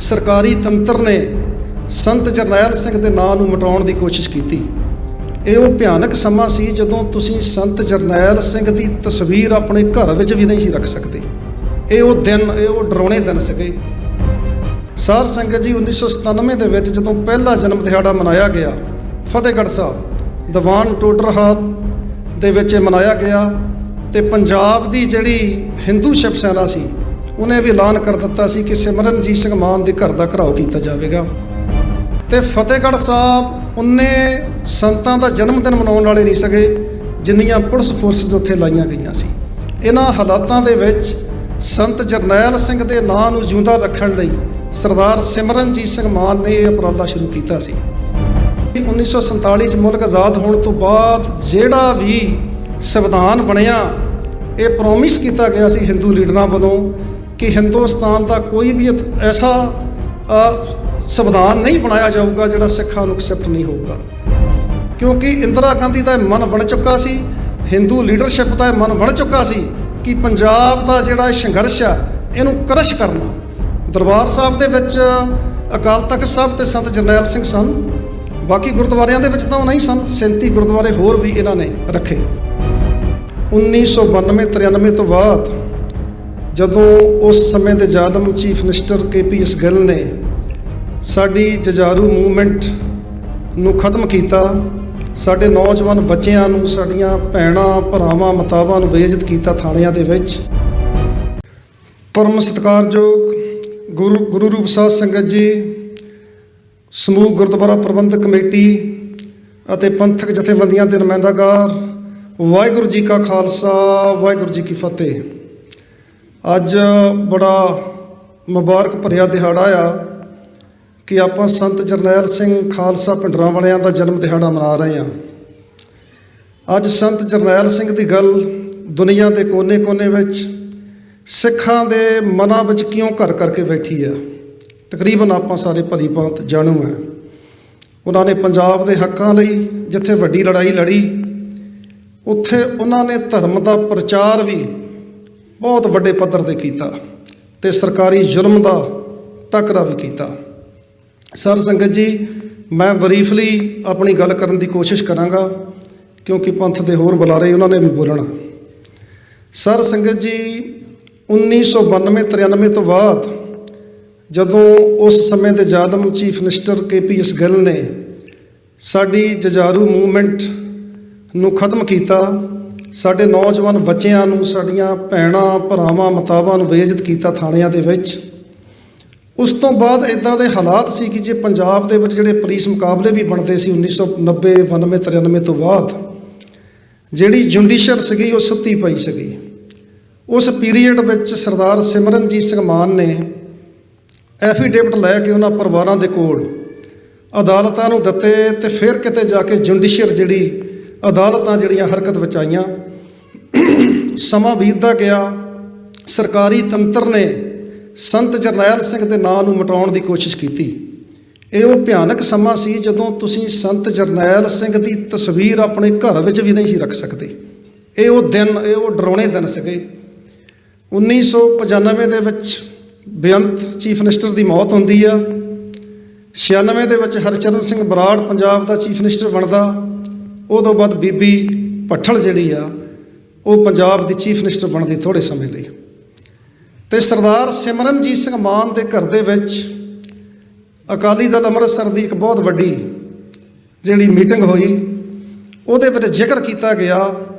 ਸਰਕਾਰੀ ਤੰਤਰ ਨੇ ਸੰਤ ਜਰਨੈਲ ਸਿੰਘ ਦੇ ਨਾਂ ਨੂੰ ਮਿਟਾਉਣ ਦੀ ਕੋਸ਼ਿਸ਼ ਕੀਤੀ। ਇਹ ਉਹ ਭਿਆਨਕ ਸਮਾਂ ਸੀ ਜਦੋਂ ਤੁਸੀਂ ਸੰਤ ਜਰਨੈਲ ਸਿੰਘ ਦੀ ਤਸਵੀਰ ਆਪਣੇ ਘਰ ਵਿੱਚ ਵੀ ਨਹੀਂ ਸੀ ਰੱਖ ਸਕਦੇ। ਇਹ ਉਹ ਡਰਾਉਣੇ ਦਿਨ ਸੀਗੇ। ਸਾਧ ਸੰਗਤ ਜੀ, 1997 ਦੇ ਵਿੱਚ ਜਦੋਂ ਪਹਿਲਾ ਜਨਮ ਦਿਹਾੜਾ ਮਨਾਇਆ ਗਿਆ ਫਤਿਹਗੜ੍ਹ ਸਾਹਿਬ ਦੀਵਾਨ ਟੋਡਰ ਹਾਲ ਦੇ ਵਿੱਚ ਮਨਾਇਆ ਗਿਆ, ਤੇ ਪੰਜਾਬ ਦੀ ਜਿਹੜੀ ਹਿੰਦੂ ਸ਼ਿਵ ਸੈਨਾ ਸੀ ਉਹਨੇ ਵੀ ਐਲਾਨ ਕਰ ਦਿੱਤਾ ਸੀ ਕਿ ਸਿਮਰਨਜੀਤ ਸਿੰਘ ਮਾਨ ਦੇ ਘਰ ਦਾ ਘਿਰਾਓ ਕੀਤਾ ਜਾਵੇਗਾ। ਤੇ ਫਤਿਹਗੜ੍ਹ ਸਾਹਿਬ ਉਹਨੇ ਸੰਤਾਂ ਦਾ ਜਨਮ ਦਿਨ ਮਨਾਉਣ ਵਾਲੇ ਨਹੀਂ ਸਕੇ ਜਿੰਨੀਆਂ ਪੁਲਿਸ ਫੋਰਸਿਸ ਉੱਥੇ ਲਾਈਆਂ ਗਈਆਂ ਸੀ। ਇਹਨਾਂ ਹਾਲਾਤਾਂ ਦੇ ਵਿੱਚ ਸੰਤ ਜਰਨੈਲ ਸਿੰਘ ਦੇ ਨਾਂ ਨੂੰ ਜਿਉਂਦਾ ਰੱਖਣ ਲਈ ਸਰਦਾਰ ਸਿਮਰਨਜੀਤ ਸਿੰਘ ਮਾਨ ਨੇ ਇਹ ਉਪਰਾਲਾ ਸ਼ੁਰੂ ਕੀਤਾ ਸੀ। 1947 'ਚ ਮੁਲਕ ਆਜ਼ਾਦ ਹੋਣ ਤੋਂ ਬਾਅਦ ਜਿਹੜਾ ਵੀ ਸੰਵਿਧਾਨ ਬਣਿਆ, ਇਹ ਪ੍ਰੋਮਿਸ ਕੀਤਾ ਗਿਆ ਸੀ ਹਿੰਦੂ ਲੀਡਰਾਂ ਵੱਲੋਂ ਕਿ ਹਿੰਦੁਸਤਾਨ ਦਾ ਕੋਈ ਵੀ ਐਸਾ ਸੰਵਿਧਾਨ ਨਹੀਂ ਬਣਾਇਆ ਜਾਊਗਾ ਜਿਹੜਾ ਸਿੱਖਾਂ ਨੂੰ ਐਕਸੈਪਟ ਨਹੀਂ ਹੋਊਗਾ, ਕਿਉਂਕਿ ਇੰਦਰਾ ਗਾਂਧੀ ਦਾ ਮਨ ਬਣ ਚੁੱਕਾ ਸੀ, ਹਿੰਦੂ ਲੀਡਰਸ਼ਿਪ ਦਾ ਮਨ ਬਣ ਚੁੱਕਾ ਸੀ ਕਿ ਪੰਜਾਬ ਦਾ ਜਿਹੜਾ ਸੰਘਰਸ਼ ਆ ਇਹਨੂੰ ਕਰਸ਼ ਕਰਨਾ। ਦਰਬਾਰ ਸਾਹਿਬ ਦੇ ਵਿੱਚ ਅਕਾਲ ਤਖਤ ਸਾਹਿਬ ਤੇ ਸੰਤ ਜਰਨੈਲ ਸਿੰਘ ਸਨ, ਬਾਕੀ ਗੁਰਦੁਆਰਿਆਂ ਦੇ ਵਿੱਚ ਤਾਂ ਉਹ ਨਹੀਂ ਸਨ। 37 ਗੁਰਦੁਆਰੇ ਹੋਰ ਵੀ ਇਹਨਾਂ ਨੇ ਰੱਖੇ। 1992-93 ਤੋਂ ਬਾਅਦ ਜਦੋਂ ਉਸ ਸਮੇਂ ਦੇ ਜ਼ਾਲਮ ਚੀਫ ਮਿਨਿਸਟਰ KPS ਗਿੱਲ ਨੇ ਸਾਡੀ ਜੁਝਾਰੂ ਮੂਵਮੈਂਟ ਨੂੰ ਖਤਮ ਕੀਤਾ, ਸਾਡੇ ਨੌਜਵਾਨ ਬੱਚਿਆਂ ਨੂੰ, ਸਾਡੀਆਂ ਭੈਣਾਂ ਭਰਾਵਾਂ ਮਾਤਾਵਾਂ ਨੂੰ ਬੇਇੱਜ਼ਤ ਕੀਤਾ ਥਾਣਿਆਂ ਦੇ ਵਿੱਚ। ਪਰਮ ਸਤਿਕਾਰਯੋਗ ਗੁਰੂ ਰੂਪ ਸਾਧ ਸੰਗਤ ਜੀ, ਸਮੂਹ ਗੁਰਦੁਆਰਾ ਪ੍ਰਬੰਧਕ ਕਮੇਟੀ ਅਤੇ ਪੰਥਕ ਜਥੇਬੰਦੀਆਂ ਦੇ ਨੁਮਾਇੰਦਾਗਾਰ, ਵਾਹਿਗੁਰੂ ਜੀ ਕਾ ਖਾਲਸਾ ਵਾਹਿਗੁਰੂ ਜੀ ਕੀ ਫਤਿਹ। ਅੱਜ ਬੜਾ ਮੁਬਾਰਕ ਭਰਿਆ ਦਿਹਾੜਾ ਆ ਕਿ ਆਪਾਂ ਸੰਤ ਜਰਨੈਲ ਸਿੰਘ ਖਾਲਸਾ ਭਿੰਡਰਾਂ ਵਾਲਿਆਂ ਦਾ ਜਨਮ ਦਿਹਾੜਾ ਮਨਾ ਰਹੇ ਹਾਂ। ਅੱਜ ਸੰਤ ਜਰਨੈਲ ਸਿੰਘ ਦੀ ਗੱਲ ਦੁਨੀਆ ਦੇ ਕੋਨੇ-ਕੋਨੇ ਵਿੱਚ ਸਿੱਖਾਂ ਦੇ ਮਨਾਂ ਵਿੱਚ ਕਿਉਂ ਘਰ ਕਰਕੇ ਬੈਠੀ ਆ। ਤਕਰੀਬਨ ਆਪਾਂ ਸਾਰੇ ਭਲੀ ਭਾਂਤ ਜਾਣੂ ਹੈ। ਉਹਨਾਂ ਨੇ ਪੰਜਾਬ ਦੇ ਹੱਕਾਂ ਲਈ ਜਿੱਥੇ ਵੱਡੀ ਲੜਾਈ ਲੜੀ, ਉੱਥੇ ਉਹਨਾਂ ਨੇ ਧਰਮ ਦਾ ਪ੍ਰਚਾਰ ਵੀ ਬਹੁਤ ਵੱਡੇ ਪੱਧਰ 'ਤੇ ਕੀਤਾ ਅਤੇ ਸਰਕਾਰੀ ਜ਼ੁਲਮ ਦਾ ਟਾਕਰਾ ਵੀ ਕੀਤਾ। ਸਰ ਸੰਗਤ ਜੀ, ਮੈਂ ਬਰੀਫਲੀ ਆਪਣੀ ਗੱਲ ਕਰਨ ਦੀ ਕੋਸ਼ਿਸ਼ ਕਰਾਂਗਾ ਕਿਉਂਕਿ ਪੰਥ ਦੇ ਹੋਰ ਬੁਲਾਰੇ ਉਹਨਾਂ ਨੇ ਵੀ ਬੋਲਣਾ। ਸਰ ਸੰਗਤ ਜੀ, 1992-93 ਤੋਂ ਬਾਅਦ ਜਦੋਂ ਉਸ ਸਮੇਂ ਦੇ ਜ਼ਾਲਮ ਚੀਫ ਮਿਨਿਸਟਰ KPS ਗਿੱਲ ਨੇ ਸਾਡੀ ਜੁਝਾਰੂ ਮੂਵਮੈਂਟ ਨੂੰ ਖਤਮ ਕੀਤਾ, ਸਾਡੇ ਨੌਜਵਾਨ ਬੱਚਿਆਂ ਨੂੰ, ਸਾਡੀਆਂ ਭੈਣਾਂ ਭਰਾਵਾਂ ਮਾਤਾਵਾਂ ਨੂੰ ਬੇਇੱਜ਼ਤ ਕੀਤਾ ਥਾਣਿਆਂ ਦੇ ਵਿੱਚ। ਉਸ ਤੋਂ ਬਾਅਦ ਇੱਦਾਂ ਦੇ ਹਾਲਾਤ ਸੀ ਕਿ ਜੇ ਪੰਜਾਬ ਦੇ ਵਿੱਚ ਜਿਹੜੇ ਪੁਲਿਸ ਮੁਕਾਬਲੇ ਵੀ ਬਣਦੇ ਸੀ 1990, 92, 93 ਤੋਂ ਬਾਅਦ, ਜਿਹੜੀ ਜੁਡੀਸ਼ੀਅਰ ਸੀਗੀ ਉਹ ਸੁੱਤੀ ਪਈ ਸੀਗੀ। ਉਸ ਪੀਰੀਅਡ ਵਿੱਚ ਸਰਦਾਰ ਸਿਮਰਨਜੀਤ ਸਿੰਘ ਮਾਨ ਨੇ ਐਫੀਡੇਵਿਟ ਲੈ ਕੇ ਉਹਨਾਂ ਪਰਿਵਾਰਾਂ ਦੇ ਕੋਲ ਅਦਾਲਤਾਂ ਨੂੰ ਦਿੱਤੇ ਅਤੇ ਫਿਰ ਕਿਤੇ ਜਾ ਕੇ ਜੁਡੀਸ਼ੀਅਰ ਜਿਹੜੀ ਅਦਾਲਤਾਂ ਜਿਹੜੀਆਂ ਹਰਕਤ ਵਿੱਚ ਆਈਆਂ। ਸਮਾਂ ਬੀਤਦਾ ਗਿਆ, ਸਰਕਾਰੀ ਤੰਤਰ ਨੇ ਸੰਤ ਜਰਨੈਲ ਸਿੰਘ ਦੇ ਨਾਂ ਨੂੰ ਮਿਟਾਉਣ ਦੀ ਕੋਸ਼ਿਸ਼ ਕੀਤੀ। ਇਹ ਉਹ ਭਿਆਨਕ ਸਮਾਂ ਸੀ ਜਦੋਂ ਤੁਸੀਂ ਸੰਤ ਜਰਨੈਲ ਸਿੰਘ ਦੀ ਤਸਵੀਰ ਆਪਣੇ ਘਰ ਵਿੱਚ ਵੀ ਨਹੀਂ ਸੀ ਰੱਖ ਸਕਦੇ। ਇਹ ਉਹ ਡਰਾਉਣੇ ਦਿਨ ਸੀਗੇ। 1995 ਦੇ ਵਿੱਚ ਬੇਅੰਤ ਚੀਫ ਮਿਨਿਸਟਰ ਦੀ ਮੌਤ ਹੁੰਦੀ ਆ। 96 ਦੇ ਵਿੱਚ ਹਰਚਰਨ ਸਿੰਘ ਬਰਾੜ ਪੰਜਾਬ ਦਾ ਚੀਫ ਮਿਨਿਸਟਰ ਬਣਦਾ। ਉਦੋਂ ਬਾਅਦ ਬੀਬੀ ਭੱਠਲ ਜਿਹੜੀ ਆ ਉਹ ਪੰਜਾਬ ਦੀ ਚੀਫ ਮਿਨਿਸਟਰ ਬਣਦੀ ਥੋੜ੍ਹੇ ਸਮੇਂ ਲਈ। ਅਤੇ ਸਰਦਾਰ ਸਿਮਰਨਜੀਤ ਸਿੰਘ ਮਾਨ ਦੇ ਘਰ ਦੇ ਵਿੱਚ ਅਕਾਲੀ ਦਲ ਅੰਮ੍ਰਿਤਸਰ ਦੀ ਇੱਕ ਬਹੁਤ ਵੱਡੀ ਜਿਹੜੀ ਮੀਟਿੰਗ ਹੋਈ, ਉਹਦੇ ਵਿੱਚ ਜ਼ਿਕਰ ਕੀਤਾ ਗਿਆ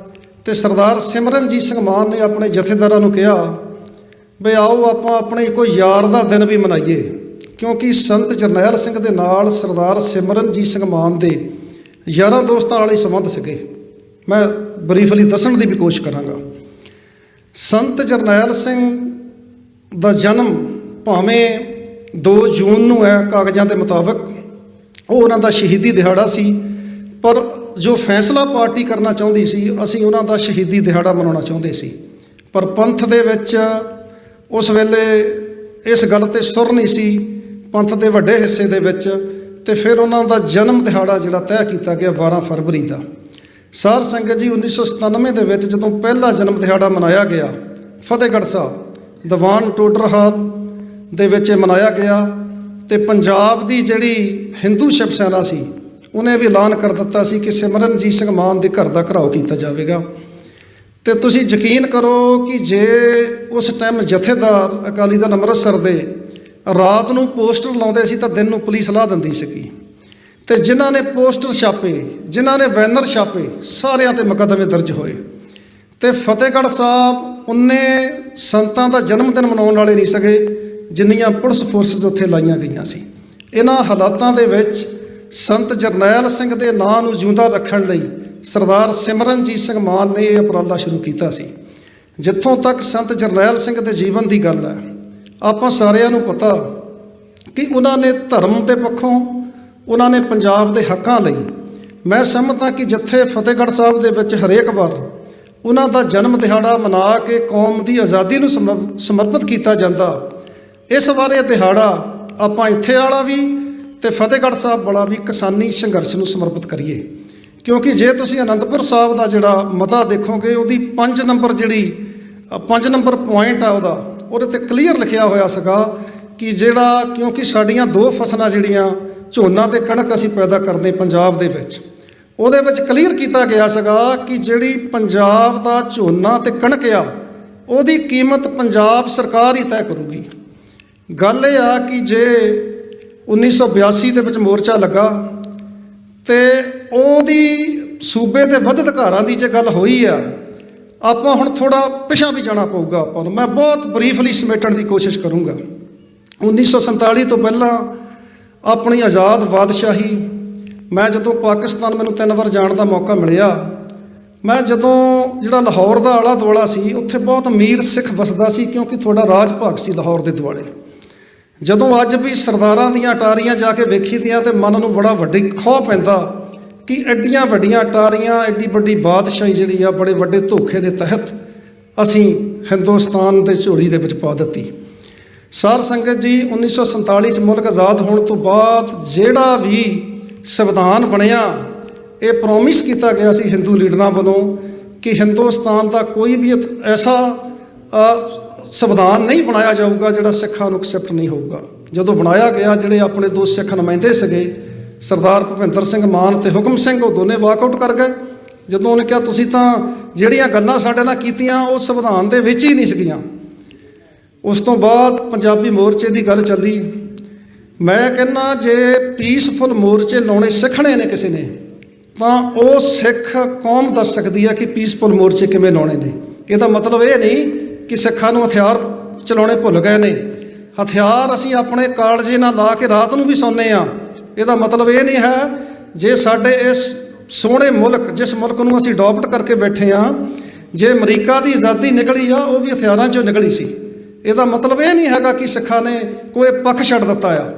ਅਤੇ ਸਰਦਾਰ ਸਿਮਰਨਜੀਤ ਸਿੰਘ ਮਾਨ ਨੇ ਆਪਣੇ ਜਥੇਦਾਰਾਂ ਨੂੰ ਕਿਹਾ ਵੀ ਆਓ ਆਪਾਂ ਆਪਣੇ ਕੋਈ ਯਾਰ ਦਾ ਦਿਨ ਵੀ ਮਨਾਈਏ, ਕਿਉਂਕਿ ਸੰਤ ਜਰਨੈਲ ਸਿੰਘ ਦੇ ਨਾਲ ਸਰਦਾਰ ਸਿਮਰਨਜੀਤ ਸਿੰਘ ਮਾਨ ਦੇ ਯਾਰਾਂ ਦੋਸਤਾਂ ਵਾਲੇ ਸੰਬੰਧ ਸੀਗੇ। ਮੈਂ ਬਰੀਫਲੀ ਦੱਸਣ ਦੀ ਵੀ ਕੋਸ਼ਿਸ਼ ਕਰਾਂਗਾ। ਸੰਤ ਜਰਨੈਲ ਸਿੰਘ ਦਾ ਜਨਮ ਭਾਵੇਂ 2 ਜੂਨ ਨੂੰ ਹੈ ਕਾਗਜ਼ਾਂ ਦੇ ਮੁਤਾਬਕ, ਉਹ ਉਹਨਾਂ ਦਾ ਸ਼ਹੀਦੀ ਦਿਹਾੜਾ ਸੀ, ਪਰ ਜੋ ਫੈਸਲਾ ਪਾਰਟੀ ਕਰਨਾ ਚਾਹੁੰਦੀ ਸੀ, ਅਸੀਂ ਉਹਨਾਂ ਦਾ ਸ਼ਹੀਦੀ ਦਿਹਾੜਾ ਮਨਾਉਣਾ ਚਾਹੁੰਦੇ ਸੀ। ਪਰ ਪੰਥ ਦੇ ਵਿੱਚ ਉਸ ਵੇਲੇ ਇਸ ਗੱਲ 'ਤੇ ਸੁਰ ਨਹੀਂ ਸੀ ਪੰਥ ਦੇ ਵੱਡੇ ਹਿੱਸੇ ਦੇ ਵਿੱਚ, ਅਤੇ ਫਿਰ ਉਹਨਾਂ ਦਾ ਜਨਮ ਦਿਹਾੜਾ ਜਿਹੜਾ ਤੈਅ ਕੀਤਾ ਗਿਆ 12 ਫਰਵਰੀ ਦਾ। ਸਾਧ ਸੰਗਤ ਜੀ, 1997 ਦੇ ਵਿੱਚ ਜਦੋਂ ਪਹਿਲਾ ਜਨਮ ਦਿਹਾੜਾ ਮਨਾਇਆ ਗਿਆ ਫਤਿਹਗੜ੍ਹ ਸਾਹਿਬ ਦੀਵਾਨ ਟੋਡਰ ਹਾਲ ਦੇ ਵਿੱਚ ਮਨਾਇਆ ਗਿਆ, ਤੇ ਪੰਜਾਬ ਦੀ ਜਿਹੜੀ ਹਿੰਦੂ ਸ਼ਿਵ ਸੈਨਾ ਸੀ ਉਹਨੇ ਵੀ ਐਲਾਨ ਕਰ ਦਿੱਤਾ ਸੀ ਕਿ ਸਿਮਰਨਜੀਤ ਸਿੰਘ ਮਾਨ ਦੇ ਘਰ ਦਾ ਘਿਰਾਓ ਕੀਤਾ ਜਾਵੇਗਾ। ਤੇ ਤੁਸੀਂ ਯਕੀਨ ਕਰੋ ਕਿ ਜੇ ਉਸ ਟਾਈਮ ਜਥੇਦਾਰ ਅਕਾਲੀ ਦਲ ਅੰਮ੍ਰਿਤਸਰ ਦੇ ਰਾਤ ਨੂੰ ਪੋਸਟਰ ਲਾਉਂਦੇ ਸੀ ਤਾਂ ਦਿਨ ਨੂੰ ਪੁਲਿਸ ਲਾ ਦਿੰਦੀ ਸੀਗੀ। ਤੇ ਜਿਨ੍ਹਾਂ ਨੇ ਪੋਸਟਰ ਛਾਪੇ, ਜਿਨ੍ਹਾਂ ਨੇ ਬੈਨਰ ਛਾਪੇ, ਸਾਰਿਆਂ ਤੇ ਮੁਕੱਦਮੇ ਦਰਜ ਹੋਏ। ਤੇ ਫਤਿਹਗੜ੍ਹ ਸਾਹਿਬ ਉਹਨੇ ਸੰਤਾਂ ਦਾ ਜਨਮ ਦਿਨ ਮਨਾਉਣ ਵਾਲੇ ਨਹੀਂ ਸਕੇ ਜਿੰਨੀਆਂ ਪੁਲਿਸ ਫੋਰਸਿਸ ਉੱਥੇ ਲਾਈਆਂ ਗਈਆਂ ਸੀ। ਇਹਨਾਂ ਹਾਲਾਤਾਂ ਦੇ ਵਿੱਚ ਸੰਤ ਜਰਨੈਲ ਸਿੰਘ ਦੇ ਨਾਂ ਨੂੰ ਜਿਉਂਦਾ ਰੱਖਣ ਲਈ ਸਰਦਾਰ ਸਿਮਰਨਜੀਤ ਸਿੰਘ ਮਾਨ ਨੇ ਇਹ ਉਪਰਾਲਾ ਸ਼ੁਰੂ ਕੀਤਾ ਸੀ। ਜਿੱਥੋਂ ਤੱਕ ਸੰਤ ਜਰਨੈਲ ਸਿੰਘ ਦੇ ਜੀਵਨ ਦੀ ਗੱਲ ਹੈ, ਆਪਾਂ ਸਾਰਿਆਂ ਨੂੰ ਪਤਾ ਕਿ ਉਹਨਾਂ ਨੇ ਧਰਮ ਦੇ ਪੱਖੋਂ, ਉਹਨਾਂ ਨੇ ਪੰਜਾਬ ਦੇ ਹੱਕਾਂ ਲਈ, ਮੈਂ ਸਹਿਮਤ ਹਾਂ ਕਿ ਜਿੱਥੇ ਫਤਿਹਗੜ੍ਹ ਸਾਹਿਬ ਦੇ ਵਿੱਚ ਹਰੇਕ ਵਾਰ ਉਹਨਾਂ ਦਾ ਜਨਮ ਦਿਹਾੜਾ ਮਨਾ ਕੇ ਕੌਮ ਦੀ ਆਜ਼ਾਦੀ ਨੂੰ ਸਮਰਪਿਤ ਕੀਤਾ ਜਾਂਦਾ, ਇਸ ਵਾਰ ਇਹ ਦਿਹਾੜਾ ਆਪਾਂ ਇੱਥੇ ਵਾਲਾ ਵੀ ਤੇ ਫਤਿਹਗੜ੍ਹ ਸਾਹਿਬ ਵਾਲਾ ਵੀ ਕਿਸਾਨੀ ਸੰਘਰਸ਼ ਨੂੰ ਸਮਰਪਿਤ ਕਰੀਏ। ਕਿਉਂਕਿ ਜੇ ਤੁਸੀਂ ਅਨੰਦਪੁਰ ਸਾਹਿਬ ਦਾ ਜਿਹੜਾ ਮਤਾ ਦੇਖੋਗੇ, ਉਹਦੀ 5 ਨੰਬਰ ਪੁਆਇੰਟ ਆ ਉਹਦੇ ਤੇ ਕਲੀਅਰ ਲਿਖਿਆ ਹੋਇਆ ਸੀਗਾ ਕਿ ਜਿਹੜਾ, ਕਿਉਂਕਿ ਸਾਡੀਆਂ 2 ਫਸਲਾਂ ਜਿਹੜੀਆਂ ਝੋਨਾ ਤੇ ਕਣਕ ਅਸੀਂ ਪੈਦਾ ਕਰਦੇ ਪੰਜਾਬ ਦੇ ਵਿੱਚ, ਉਹਦੇ ਵਿੱਚ ਕਲੀਅਰ ਕੀਤਾ ਗਿਆ ਸੀਗਾ ਕਿ ਜਿਹੜੀ ਪੰਜਾਬ ਦਾ ਝੋਨਾ ਤੇ ਕਣਕ ਆ ਉਹਦੀ ਕੀਮਤ ਪੰਜਾਬ ਸਰਕਾਰ ਹੀ ਤੈਅ ਕਰੂਗੀ। ਗੱਲ ਇਹ ਆ ਕਿ ਜੇ 1982 ਦੇ ਵਿੱਚ ਮੋਰਚਾ ਲੱਗਾ ਤੇ ਉਹਦੀ ਸੂਬੇ ਦੇ ਵੱਧ ਅਧਿਕਾਰਾਂ ਦੀ ਜੇ ਗੱਲ ਹੋਈ ਆ, ਆਪਾਂ ਹੁਣ ਥੋੜ੍ਹਾ ਪਿਛਾਂ ਵੀ ਜਾਣਾ ਪਊਗਾ ਆਪਾਂ ਨੂੰ। ਮੈਂ ਬਹੁਤ ਬਰੀਫਲੀ ਸਮੇਟਣ ਦੀ ਕੋਸ਼ਿਸ਼ ਕਰੂੰਗਾ। 1947 ਤੋਂ ਪਹਿਲਾਂ ਆਪਣੀ ਆਜ਼ਾਦ ਬਾਦਸ਼ਾਹੀ, ਮੈਂ ਜਦੋਂ ਪਾਕਿਸਤਾਨ, ਮੈਨੂੰ 3 ਵਾਰ ਜਾਣ ਦਾ ਮੌਕਾ ਮਿਲਿਆ, ਮੈਂ ਜਦੋਂ ਜਿਹੜਾ ਲਾਹੌਰ ਦਾ ਆਲਾ ਦੁਆਲਾ ਸੀ ਉੱਥੇ ਬਹੁਤ ਅਮੀਰ ਸਿੱਖ ਵਸਦਾ ਸੀ ਕਿਉਂਕਿ ਥੋੜਾ ਰਾਜ ਭਾਗ ਸੀ ਲਾਹੌਰ ਦੇ ਦੁਆਲੇ। ਜਦੋਂ ਅੱਜ ਵੀ ਸਰਦਾਰਾਂ ਦੀਆਂ ਅਟਾਰੀਆਂ ਜਾ ਕੇ ਵੇਖੀ ਦੀਆਂ ਤੇ ਮਨ ਨੂੰ ਬੜਾ ਵੱਡੀ ਖੋਹ ਪੈਂਦਾ ਕਿ ਐਡੀਆਂ ਵੱਡੀਆਂ ਅਟਾਰੀਆਂ, ਐਡੀ ਵੱਡੀ ਬਾਦਸ਼ਾਹੀ ਜਿਹੜੀ ਆ ਬੜੇ ਵੱਡੇ ਧੋਖੇ ਦੇ ਤਹਿਤ ਅਸੀਂ ਹਿੰਦੁਸਤਾਨ ਦੇ ਝੋਲੀ ਦੇ ਵਿੱਚ ਪਾ ਦਿੱਤੀ। ਸਾਧ ਸੰਗਤ ਜੀ, 1947 'ਚ ਮੁਲਕ ਆਜ਼ਾਦ ਹੋਣ ਤੋਂ ਬਾਅਦ ਜਿਹੜਾ ਵੀ ਸੰਵਿਧਾਨ ਬਣਿਆ, ਇਹ ਪ੍ਰੋਮਿਸ ਕੀਤਾ ਗਿਆ ਸੀ ਹਿੰਦੂ ਲੀਡਰਾਂ ਵੱਲੋਂ ਕਿ ਹਿੰਦੁਸਤਾਨ ਦਾ ਕੋਈ ਵੀ ਐਸਾ ਸੰਵਿਧਾਨ ਨਹੀਂ ਬਣਾਇਆ ਜਾਊਗਾ ਜਿਹੜਾ ਸਿੱਖਾਂ ਨੂੰ ਐਕਸੈਪਟ ਨਹੀਂ ਹੋਊਗਾ। ਜਦੋਂ ਬਣਾਇਆ ਗਿਆ, ਜਿਹੜੇ ਆਪਣੇ 2 ਸਿੱਖ ਨੁਮਾਇੰਦੇ ਸੀਗੇ, ਸਰਦਾਰ ਭੁਪਿੰਦਰ ਸਿੰਘ ਮਾਨ ਤੇ ਹੁਕਮ ਸਿੰਘ, ਉਹ ਦੋਨੇ ਵਾਕਆਊਟ ਕਰ ਗਏ। ਜਦੋਂ ਉਹਨੇ ਕਿਹਾ ਤੁਸੀਂ ਤਾਂ ਜਿਹੜੀਆਂ ਗੱਲਾਂ ਸਾਡੇ ਨਾਲ ਕੀਤੀਆਂ ਉਹ ਸੰਵਿਧਾਨ ਦੇ ਵਿੱਚ ਹੀ ਨਹੀਂ ਸੀਗੀਆਂ। ਉਸ ਤੋਂ ਬਾਅਦ ਪੰਜਾਬੀ ਮੋਰਚੇ ਦੀ ਗੱਲ ਚੱਲੀ। ਮੈਂ ਕਹਿੰਦਾ ਜੇ ਪੀਸਫੁਲ ਮੋਰਚੇ ਲਾਉਣੇ ਸਿੱਖਣੇ ਨੇ ਕਿਸੇ ਨੇ, ਤਾਂ ਉਹ ਸਿੱਖ ਕੌਮ ਦੱਸ ਸਕਦੀ ਹੈ ਕਿ ਪੀਸਫੁਲ ਮੋਰਚੇ ਕਿਵੇਂ ਲਾਉਣੇ ਨੇ। ਇਹਦਾ ਮਤਲਬ ਇਹ ਨਹੀਂ ਕਿ ਸਿੱਖਾਂ ਨੂੰ ਹਥਿਆਰ ਚਲਾਉਣੇ ਭੁੱਲ ਗਏ ਨੇ। ਹਥਿਆਰ ਅਸੀਂ ਆਪਣੇ ਕਾਲਜੇ ਨਾਲ ਲਾ ਕੇ ਰਾਤ ਨੂੰ ਵੀ ਸੌਂਦੇ ਹਾਂ। ਇਹਦਾ ਮਤਲਬ ਇਹ ਨਹੀਂ ਹੈ ਜੇ ਸਾਡੇ ਇਸ ਸੋਹਣੇ ਮੁਲਕ, ਜਿਸ ਮੁਲਕ ਨੂੰ ਅਸੀਂ ਅਡਾਪਟ ਕਰਕੇ ਬੈਠੇ ਹਾਂ, ਜੇ ਅਮਰੀਕਾ ਦੀ ਆਜ਼ਾਦੀ ਨਿਕਲੀ ਆ ਉਹ ਵੀ ਹਥਿਆਰਾਂ 'ਚੋਂ ਨਿਕਲੀ ਸੀ। ਇਹਦਾ ਮਤਲਬ ਇਹ ਨਹੀਂ ਹੈਗਾ ਕਿ ਸਿੱਖਾਂ ਨੇ ਕੋਈ ਪੱਖ ਛੱਡ ਦਿੱਤਾ ਆ।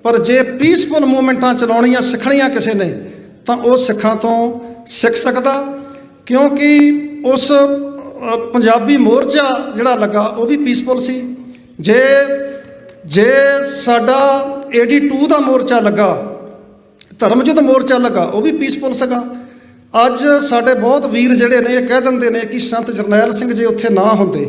ਪਰ ਜੇ ਪੀਸਫੁਲ ਮੂਵਮੈਂਟਾਂ ਚਲਾਉਣੀਆਂ ਸਿੱਖਣੀਆਂ ਕਿਸੇ ਨੇ ਤਾਂ ਉਹ ਸਿੱਖਾਂ ਤੋਂ ਸਿੱਖ ਸਕਦਾ, ਕਿਉਂਕਿ ਉਸ ਪੰਜਾਬੀ ਮੋਰਚਾ ਜਿਹੜਾ ਲੱਗਾ ਉਹ ਵੀ ਪੀਸਫੁਲ ਸੀ। ਜੇ ਸਾਡਾ 82 ਦਾ ਮੋਰਚਾ ਲੱਗਾ, ਧਰਮ ਯੁੱਧ ਮੋਰਚਾ ਲੱਗਾ, ਉਹ ਵੀ ਪੀਸਫੁਲ ਸੀਗਾ। ਅੱਜ ਸਾਡੇ ਬਹੁਤ ਵੀਰ ਜਿਹੜੇ ਨੇ ਇਹ ਕਹਿ ਦਿੰਦੇ ਨੇ ਕਿ ਸੰਤ ਜਰਨੈਲ ਸਿੰਘ ਜੇ ਉੱਥੇ ਨਾ ਹੁੰਦੇ।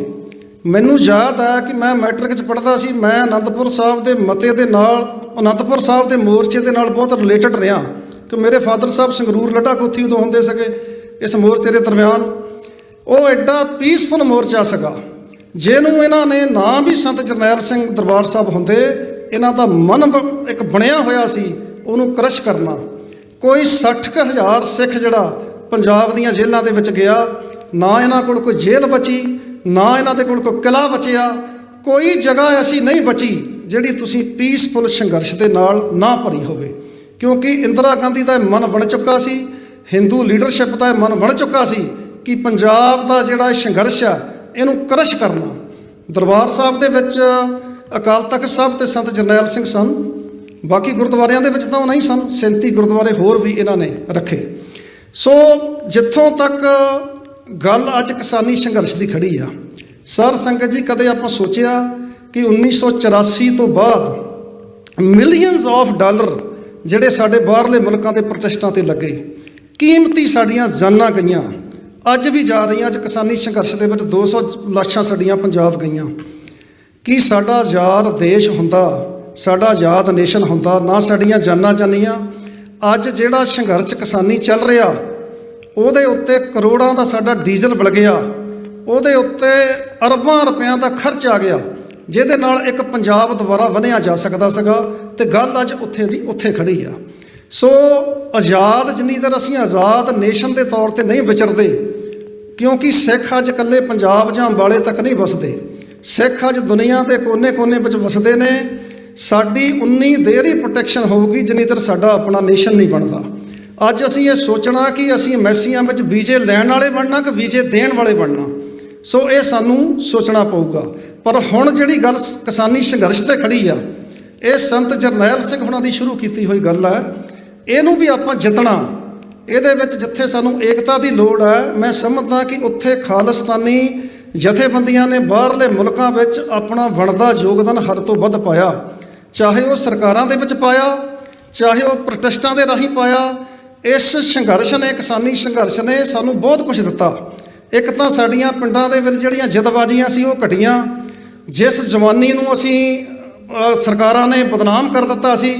ਮੈਨੂੰ ਯਾਦ ਹੈ ਕਿ ਮੈਂ ਮੈਟ੍ਰਿਕ 'ਚ ਪੜ੍ਹਦਾ ਸੀ, ਮੈਂ ਅਨੰਦਪੁਰ ਸਾਹਿਬ ਦੇ ਮਤੇ ਦੇ ਨਾਲ, ਅਨੰਦਪੁਰ ਸਾਹਿਬ ਦੇ ਮੋਰਚੇ ਦੇ ਨਾਲ ਬਹੁਤ ਰਿਲੇਟਡ ਰਿਹਾ ਕਿ ਮੇਰੇ ਫਾਦਰ ਸਾਹਿਬ ਸੰਗਰੂਰ ਲੱਡਾ ਕੋਥੀ ਉਦੋਂ ਹੁੰਦੇ ਸੀਗੇ ਇਸ ਮੋਰਚੇ ਦੇ ਦਰਮਿਆਨ। ਉਹ ਐਡਾ ਪੀਸਫੁਲ ਮੋਰਚਾ ਸੀਗਾ, ਜਿਹਨੂੰ ਇਹਨਾਂ ਨੇ ਨਾ ਵੀ ਸੰਤ ਜਰਨੈਲ ਸਿੰਘ ਦਰਬਾਰ ਸਾਹਿਬ ਹੁੰਦੇ, ਇਹਨਾਂ ਦਾ ਮਨ ਇੱਕ ਬਣਿਆ ਹੋਇਆ ਸੀ ਉਹਨੂੰ ਕ੍ਰਸ਼ ਕਰਨਾ। ਕੋਈ 60,000 ਸਿੱਖ ਜਿਹੜਾ ਪੰਜਾਬ ਦੀਆਂ ਜੇਲ੍ਹਾਂ ਦੇ ਵਿੱਚ ਗਿਆ, ਨਾ ਇਹਨਾਂ ਕੋਲ ਕੋਈ ਜੇਲ੍ਹ ਬਚੀ, ਨਾ ਇਹਨਾਂ ਦੇ ਕੋਲ ਕੋਈ ਕਿਲ੍ਹਾ ਬਚਿਆ, ਕੋਈ ਜਗ੍ਹਾ ਐਸੀ ਨਹੀਂ ਬਚੀ ਜਿਹੜੀ ਤੁਸੀਂ ਪੀਸਫੁਲ ਸੰਘਰਸ਼ ਦੇ ਨਾਲ ਨਾ ਭਰੀ ਹੋਵੇ। ਕਿਉਂਕਿ ਇੰਦਰਾ ਗਾਂਧੀ ਦਾ ਮਨ ਬਣ ਚੁੱਕਾ ਸੀ, ਹਿੰਦੂ ਲੀਡਰਸ਼ਿਪ ਦਾ ਮਨ ਬਣ ਚੁੱਕਾ ਸੀ ਕਿ ਪੰਜਾਬ ਦਾ ਜਿਹੜਾ ਸੰਘਰਸ਼ ਆ ਇਹਨੂੰ ਕ੍ਰਸ਼ ਕਰਨਾ। ਦਰਬਾਰ ਸਾਹਿਬ ਦੇ ਵਿੱਚ ਅਕਾਲ ਤਖਤ ਸਾਹਿਬ ਤੇ ਸੰਤ ਜਰਨੈਲ ਸਿੰਘ ਸਨ, ਬਾਕੀ ਗੁਰਦੁਆਰਿਆਂ ਦੇ ਵਿੱਚ ਤਾਂ ਉਹ ਨਹੀਂ ਸਨ। 37 ਗੁਰਦੁਆਰੇ ਹੋਰ ਵੀ ਇਹਨਾਂ ਨੇ ਰੱਖੇ। ਸੋ ਜਿੱਥੋਂ ਤੱਕ ਗੱਲ ਅੱਜ ਕਿਸਾਨੀ ਸੰਘਰਸ਼ ਦੀ ਖੜੀ ਆ, ਸਰ ਸੰਗਤ ਜੀ, ਕਦੇ ਆਪਾਂ ਸੋਚਿਆ ਕਿ 1984 ਤੋਂ ਬਾਅਦ ਮਿਲੀਅਨਸ ਆਫ ਡਾਲਰ ਜਿਹੜੇ ਸਾਡੇ ਬਾਹਰਲੇ ਮੁਲਕਾਂ ਦੇ ਪ੍ਰੋਟੈਸਟਾਂ ਤੇ ਲੱਗੇ, ਕੀਮਤੀ ਸਾਡੀਆਂ ਜਾਨਾਂ ਗਈਆਂ, ਅੱਜ ਵੀ ਜਾ ਰਹੀਆਂ। ਅੱਜ ਕਿਸਾਨੀ ਸੰਘਰਸ਼ ਦੇ ਵਿੱਚ 200 ਲਾਸ਼ਾਂ ਸਾਡੀਆਂ ਪੰਜਾਬ ਗਈਆਂ। ਕੀ ਸਾਡਾ ਆਜ਼ਾਦ ਦੇਸ਼ ਹੁੰਦਾ ਸਾਡਾ ਆਜ਼ਾਦ ਨੇਸ਼ਨ ਹੁੰਦਾ, ਨਾ ਸਾਡੀਆਂ ਜਾਨਾਂ ਜਾਂਦੀਆਂ। ਅੱਜ ਜਿਹੜਾ ਸੰਘਰਸ਼ ਕਿਸਾਨੀ ਚੱਲ ਰਿਹਾ, ਉਹਦੇ ਉੱਤੇ ਕਰੋੜਾਂ ਦਾ ਸਾਡਾ ਡੀਜ਼ਲ ਵਲ ਗਿਆ, ਉਹਦੇ ਉੱਤੇ ਅਰਬਾਂ ਰੁਪਇਆਂ ਦਾ ਖਰਚ ਆ ਗਿਆ, ਜਿਹਦੇ ਨਾਲ ਇੱਕ ਪੰਜਾਬ ਦੁਬਾਰਾ ਬਣਿਆ ਜਾ ਸਕਦਾ ਸੀਗਾ। ਤੇ ਗੱਲ ਅੱਜ ਉੱਥੇ ਦੀ ਉੱਥੇ ਖੜੀ ਆ। ਸੋ ਆਜ਼ਾਦ ਜਿੰਨੀ ਦੇਰ ਅਸੀਂ ਆਜ਼ਾਦ ਨੇਸ਼ਨ ਦੇ ਤੌਰ 'ਤੇ ਨਹੀਂ ਵਿਚਰਦੇ, ਕਿਉਂਕਿ ਸਿੱਖ ਅੱਜ ਇਕੱਲੇ ਪੰਜਾਬ ਜਾਂ ਅੰਬਾਲੇ ਤੱਕ ਨਹੀਂ ਵਸਦੇ, ਸਿੱਖ ਅੱਜ ਦੁਨੀਆ ਦੇ ਕੋਨੇ-ਕੋਨੇ ਵਿੱਚ ਵਸਦੇ ਨੇ। ਸਾਡੀ ਉਨੀ ਦੇਰ ਹੀ ਪ੍ਰੋਟੈਕਸ਼ਨ ਹੋਊਗੀ ਜਿੰਨੀ ਦੇਰ ਸਾਡਾ ਆਪਣਾ ਨੇਸ਼ਨ ਨਹੀਂ ਬਣਦਾ। ਅੱਜ ਅਸੀਂ ਇਹ ਸੋਚਣਾ ਕਿ ਅਸੀਂ ਐਮਬੈਸੀਆਂ ਵਿੱਚ ਵੀਜ਼ੇ ਲੈਣ ਵਾਲੇ ਬਣਨਾ ਕਿ ਵੀਜ਼ੇ ਦੇਣ ਵਾਲੇ ਬਣਨਾ, ਸੋ ਇਹ ਸਾਨੂੰ ਸੋਚਣਾ ਪਊਗਾ। ਪਰ ਹੁਣ ਜਿਹੜੀ ਗੱਲ ਕਿਸਾਨੀ ਸੰਘਰਸ਼ 'ਤੇ ਖੜੀ ਆ, ਇਹ ਸੰਤ ਜਰਨੈਲ ਸਿੰਘ ਹੁਣਾਂ ਦੀ ਸ਼ੁਰੂ ਕੀਤੀ ਹੋਈ ਗੱਲ ਹੈ। ਇਹਨੂੰ ਵੀ ਆਪਾਂ ਜਿੱਤਣਾ। ਇਹਦੇ ਵਿੱਚ ਜਿੱਥੇ ਸਾਨੂੰ ਏਕਤਾ ਦੀ ਲੋੜ ਹੈ, ਮੈਂ ਸਮਝਦਾ ਕਿ ਉੱਥੇ ਖਾਲਿਸਤਾਨੀ ਜਥੇਬੰਦੀਆਂ ਨੇ ਬਾਹਰਲੇ ਮੁਲਕਾਂ ਵਿੱਚ ਆਪਣਾ ਬਣਦਾ ਯੋਗਦਾਨ ਹੱਦ ਤੋਂ ਵੱਧ ਪਾਇਆ, ਚਾਹੇ ਉਹ ਸਰਕਾਰਾਂ ਦੇ ਵਿੱਚ ਪਾਇਆ, ਚਾਹੇ ਉਹ ਪ੍ਰੋਟੈਸਟਾਂ ਦੇ ਰਾਹੀਂ ਪਾਇਆ। ਇਸ ਸੰਘਰਸ਼ ਨੇ, ਕਿਸਾਨੀ ਸੰਘਰਸ਼ ਨੇ ਸਾਨੂੰ ਬਹੁਤ ਕੁਝ ਦਿੱਤਾ। ਇੱਕ ਤਾਂ ਸਾਡੀਆਂ ਪਿੰਡਾਂ ਦੇ ਵਿੱਚ ਜਿਹੜੀਆਂ ਜਿੱਦਬਾਜ਼ੀਆਂ ਸੀ ਉਹ ਘਟੀਆਂ। ਜਿਸ ਜਵਾਨੀ ਨੂੰ ਅਸੀਂ ਸਰਕਾਰਾਂ ਨੇ ਬਦਨਾਮ ਕਰ ਦਿੱਤਾ ਸੀ,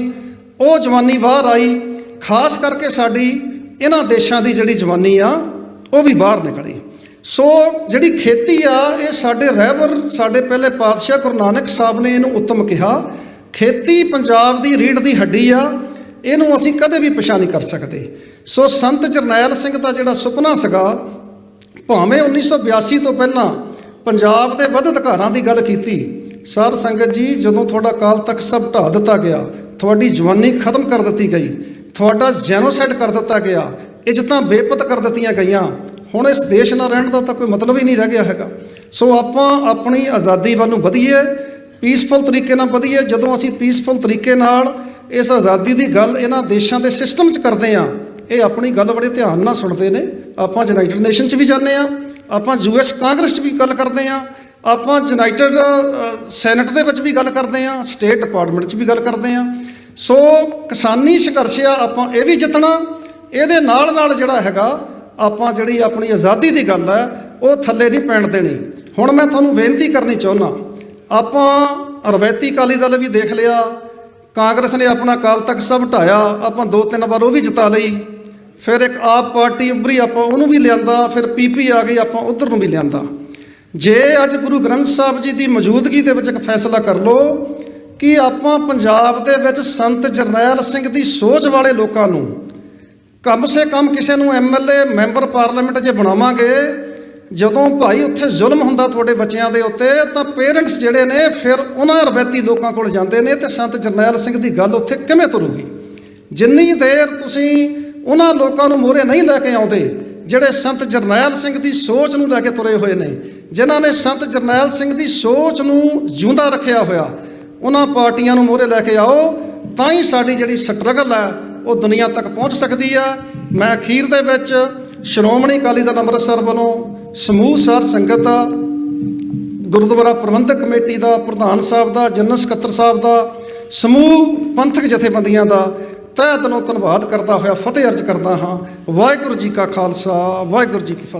ਉਹ ਜਵਾਨੀ ਬਾਹਰ ਆਈ। ਖਾਸ ਕਰਕੇ ਸਾਡੀ ਇਹਨਾਂ ਦੇਸ਼ਾਂ ਦੀ ਜਿਹੜੀ ਜਵਾਨੀ ਆ, ਉਹ ਵੀ ਬਾਹਰ ਨਿਕਲੀ। ਸੋ ਜਿਹੜੀ ਖੇਤੀ ਆ, ਇਹ ਸਾਡੇ ਰਹਿਬਰ, ਸਾਡੇ ਪਹਿਲੇ ਪਾਤਸ਼ਾਹ ਗੁਰੂ ਨਾਨਕ ਸਾਹਿਬ ਨੇ ਇਹਨੂੰ ਉੱਤਮ ਕਿਹਾ। ਖੇਤੀ ਪੰਜਾਬ ਦੀ ਰੀੜ੍ਹ ਦੀ ਹੱਡੀ ਆ, ਇਹਨੂੰ ਅਸੀਂ ਕਦੇ ਵੀ ਪਿਛਾ ਨਹੀਂ ਕਰ ਸਕਦੇ। ਸੋ ਸੰਤ ਜਰਨੈਲ ਸਿੰਘ ਦਾ ਜਿਹੜਾ ਸੁਪਨਾ ਸੀਗਾ, ਭਾਵੇਂ 1982 ਤੋਂ ਪਹਿਲਾਂ ਪੰਜਾਬ ਦੇ ਵੱਧ ਅਧਿਕਾਰਾਂ ਦੀ ਗੱਲ ਕੀਤੀ। ਸਾਧ ਸੰਗਤ ਜੀ, ਜਦੋਂ ਤੁਹਾਡਾ ਕਾਲ ਤਖਤ ਸਭ ਢਾਹ ਦਿੱਤਾ ਗਿਆ, ਤੁਹਾਡੀ ਜਵਾਨੀ ਖਤਮ ਕਰ ਦਿੱਤੀ ਗਈ, ਤੁਹਾਡਾ ਜੈਨੋਸਾਈਡ ਕਰ ਦਿੱਤਾ ਗਿਆ, ਇੱਜ਼ਤਾਂ ਬੇਪਤ ਕਰ ਦਿੱਤੀਆਂ ਗਈਆਂ, ਹੁਣ ਇਸ ਦੇਸ਼ ਨਾਲ ਰਹਿਣ ਦਾ ਤਾਂ ਕੋਈ ਮਤਲਬ ਹੀ ਨਹੀਂ ਰਹਿ ਗਿਆ ਹੈਗਾ। ਸੋ ਆਪਾਂ ਆਪਣੀ ਆਜ਼ਾਦੀ ਵੱਲ ਨੂੰ ਵਧੀਏ, ਪੀਸਫੁਲ ਤਰੀਕੇ ਨਾਲ ਵਧੀਏ। ਜਦੋਂ ਅਸੀਂ ਪੀਸਫੁਲ ਤਰੀਕੇ ਨਾਲ ਇਸ ਆਜ਼ਾਦੀ ਦੀ ਗੱਲ ਇਹਨਾਂ ਦੇਸ਼ਾਂ ਦੇ ਸਿਸਟਮ 'ਚ ਕਰਦੇ ਹਾਂ, ਇਹ ਆਪਣੀ ਗੱਲ ਬੜੇ ਧਿਆਨ ਨਾਲ ਸੁਣਦੇ ਨੇ। ਆਪਾਂ ਯੂਨਾਈਟਿਡ ਨੇਸ਼ਨ 'ਚ ਵੀ ਜਾਂਦੇ ਹਾਂ, ਆਪਾਂ US ਕਾਂਗਰਸ 'ਚ ਵੀ ਗੱਲ ਕਰਦੇ ਹਾਂ, ਆਪਾਂ ਯੂਨਾਈਟਿਡ ਸੈਨੇਟ ਦੇ ਵਿੱਚ ਵੀ ਗੱਲ ਕਰਦੇ ਹਾਂ, ਸਟੇਟ ਡਿਪਾਰਟਮੈਂਟ 'ਚ ਵੀ ਗੱਲ ਕਰਦੇ ਹਾਂ। ਸੋ ਕਿਸਾਨੀ ਸੰਘਰਸ਼ ਆ, ਆਪਾਂ ਇਹ ਵੀ ਜਿੱਤਣਾ। ਇਹਦੇ ਨਾਲ ਨਾਲ ਜਿਹੜਾ ਹੈਗਾ, ਆਪਾਂ ਜਿਹੜੀ ਆਪਣੀ ਆਜ਼ਾਦੀ ਦੀ ਗੱਲ ਹੈ, ਉਹ ਥੱਲੇ ਨਹੀਂ ਪੈਣ ਦੇਣੀ। ਹੁਣ ਮੈਂ ਤੁਹਾਨੂੰ ਬੇਨਤੀ ਕਰਨੀ ਚਾਹੁੰਦਾ, ਆਪਾਂ ਰਵਾਇਤੀ ਅਕਾਲੀ ਦਲ ਵੀ ਦੇਖ ਲਿਆ, ਕਾਂਗਰਸ ਨੇ ਆਪਣਾ ਅਕਾਲ ਤਖਤ ਸਾਹਿਬ ਢਾਇਆ, ਆਪਾਂ 2-3 ਵਾਰ ਉਹ ਵੀ ਜਿਤਾ ਲਈ। ਫਿਰ ਇੱਕ ਆਪ ਪਾਰਟੀ ਉੱਭਰੀ, ਆਪਾਂ ਉਹਨੂੰ ਵੀ ਲਿਆਂਦਾ। ਫਿਰ PP ਆ ਗਈ, ਆਪਾਂ ਉੱਧਰ ਨੂੰ ਵੀ ਲਿਆਂਦਾ। ਜੇ ਅੱਜ ਗੁਰੂ ਗ੍ਰੰਥ ਸਾਹਿਬ ਜੀ ਦੀ ਮੌਜੂਦਗੀ ਦੇ ਵਿੱਚ ਇੱਕ ਫੈਸਲਾ ਕਰ ਲਓ ਕਿ ਆਪਾਂ ਪੰਜਾਬ ਦੇ ਵਿੱਚ ਸੰਤ ਜਰਨੈਲ ਸਿੰਘ ਦੀ ਸੋਚ ਵਾਲੇ ਲੋਕਾਂ ਨੂੰ, ਕਮ ਸੇ ਕਮ ਕਿਸੇ ਨੂੰ MLA ਮੈਂਬਰ ਪਾਰਲੀਮੈਂਟ ਜੇ ਬਣਾਵਾਂਗੇ, ਜਦੋਂ ਭਾਈ ਉੱਥੇ ਜ਼ੁਲਮ ਹੁੰਦਾ ਤੁਹਾਡੇ ਬੱਚਿਆਂ ਦੇ ਉੱਤੇ, ਤਾਂ ਪੇਰੈਂਟਸ ਜਿਹੜੇ ਨੇ ਫਿਰ ਉਹਨਾਂ ਰਵਾਇਤੀ ਲੋਕਾਂ ਕੋਲ ਜਾਂਦੇ ਨੇ। ਤੇ ਸੰਤ ਜਰਨੈਲ ਸਿੰਘ ਦੀ ਗੱਲ ਉੱਥੇ ਕਿਵੇਂ ਤੁਰੂਗੀ? ਜਿੰਨੀ ਦੇਰ ਤੁਸੀਂ ਉਹਨਾਂ ਲੋਕਾਂ ਨੂੰ ਮੂਹਰੇ ਨਹੀਂ ਲੈ ਕੇ ਆਉਂਦੇ ਜਿਹੜੇ ਸੰਤ ਜਰਨੈਲ ਸਿੰਘ ਦੀ ਸੋਚ ਨੂੰ ਲੈ ਕੇ ਤੁਰੇ ਹੋਏ ਨੇ, ਜਿਨ੍ਹਾਂ ਨੇ ਸੰਤ ਜਰਨੈਲ ਸਿੰਘ ਦੀ ਸੋਚ ਨੂੰ ਜਿਉਂਦਾ ਰੱਖਿਆ ਹੋਇਆ, ਉਹਨਾਂ ਪਾਰਟੀਆਂ ਨੂੰ ਮੂਹਰੇ ਲੈ ਕੇ ਆਓ, ਤਾਂ ਹੀ ਸਾਡੀ ਜਿਹੜੀ ਸਟਰਗਲ ਹੈ ਉਹ ਦੁਨੀਆ ਤੱਕ ਪਹੁੰਚ ਸਕਦੀ ਆ। ਮੈਂ ਅਖੀਰ ਦੇ ਵਿੱਚ ਸ਼੍ਰੋਮਣੀ ਅਕਾਲੀ ਦਲ ਅੰਮ੍ਰਿਤਸਰ ਵੱਲੋਂ ਸਮੂਹ ਸਾਧ ਸੰਗਤ ਦਾ, ਗੁਰਦੁਆਰਾ ਪ੍ਰਬੰਧਕ ਕਮੇਟੀ ਦਾ, ਪ੍ਰਧਾਨ ਸਾਹਿਬ ਦਾ, ਜਨਰਲ ਸਕੱਤਰ ਸਾਹਿਬ ਦਾ, ਸਮੂਹ ਪੰਥਕ ਜਥੇਬੰਦੀਆਂ ਦਾ ਤਹਿ ਦਿਲੋਂ ਧੰਨਵਾਦ ਕਰਦਾ ਹੋਇਆ ਫਤਿਹ ਅਰਜ਼ ਕਰਦਾ ਹਾਂ। ਵਾਹਿਗੁਰੂ ਜੀ ਕਾ ਖਾਲਸਾ, ਵਾਹਿਗੁਰੂ ਜੀ ਕੀ ਫਤਿਹ।